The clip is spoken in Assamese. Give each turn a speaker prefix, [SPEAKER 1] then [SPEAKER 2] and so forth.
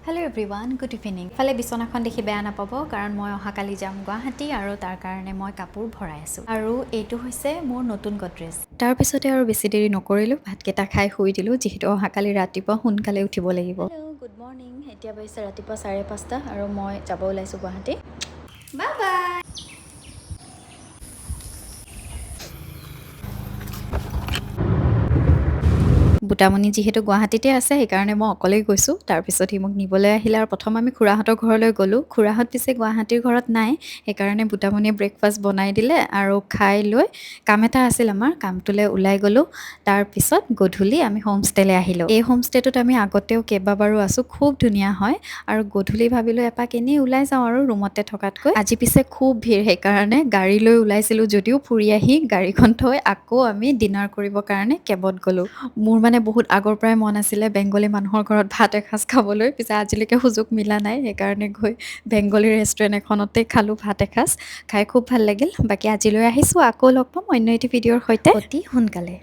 [SPEAKER 1] Hello' everyone, good evening. ইফালে বিচনাখন দেখি বেয়া নাপাব, কাৰণ মই অহাকালি যাম গুৱাহাটী আৰু তাৰ কাৰণে মই কাপোৰ ভৰাই আছোঁ। আৰু এইটো হৈছে মোৰ নতুন গডৰেজ। তাৰপিছতে আৰু বেছি দেৰি নকৰিলোঁ, ভাতকেইটা খাই শুই দিলোঁ, যিহেতু অহাকালি ৰাতিপুৱা সোনকালে উঠিব লাগিব। Hello', good morning. এতিয়া বাজিছে ৰাতিপুৱা 5:30 আৰু মই যাব ওলাইছোঁ গুৱাহাটী। Bye bye. বুটামণি যিহেতু গুৱাহাটীতে আছে, সেইকাৰণে মই অকলেই গৈছোঁ। তাৰপিছত সি মোক নিবলৈ আহিলে আৰু প্ৰথম আমি খুৰাহঁতৰ ঘৰলৈ গ'লোঁ। খুৰাহঁত পিছে গুৱাহাটীৰ ঘৰত নাই, সেইকাৰণে বুটামণিয়ে ব্ৰেকফাষ্ট বনাই দিলে আৰু খাই লৈ কাম এটা আছিল আমাৰ, কামটোলৈ ওলাই গ'লোঁ। তাৰপিছত গধূলি আমি হোমষ্টেলৈ আহিলোঁ। এই হোমষ্টেটোত আমি আগতেও কেইবাবাৰো আছোঁ, খুব ধুনীয়া হয়। আৰু গধূলি ভাবিলোঁ এপাক এনেই ওলাই যাওঁ আৰু ৰুমতে থকাতকৈ। আজি পিছে খুব ভিৰ, সেইকাৰণে গাড়ী লৈ ওলাইছিলোঁ যদিও ফুৰি আহি গাড়ীখন থৈ আকৌ আমি ডিনাৰ কৰিবৰ কাৰণে কেবত গ'লোঁ। মোৰ মানে বহুত আগৰ পৰাই মন আছিলে বেংগলী মানুহৰ ঘৰত ভাত এসাঁজ খাবলৈ, পিছে আজিলৈকে সুযোগ মিলা নাই। সেইকাৰণে গৈ বেংগলী ৰেষ্টুৰেণ্ট এখনতে খালোঁ ভাত এসাঁজ, খাই খুব ভাল লাগিল। বাকী আজিলৈ আহিছোঁ, আকৌ লগ পাম অন্য এটি ভিডিঅ'ৰ সৈতে অতি সোনকালে।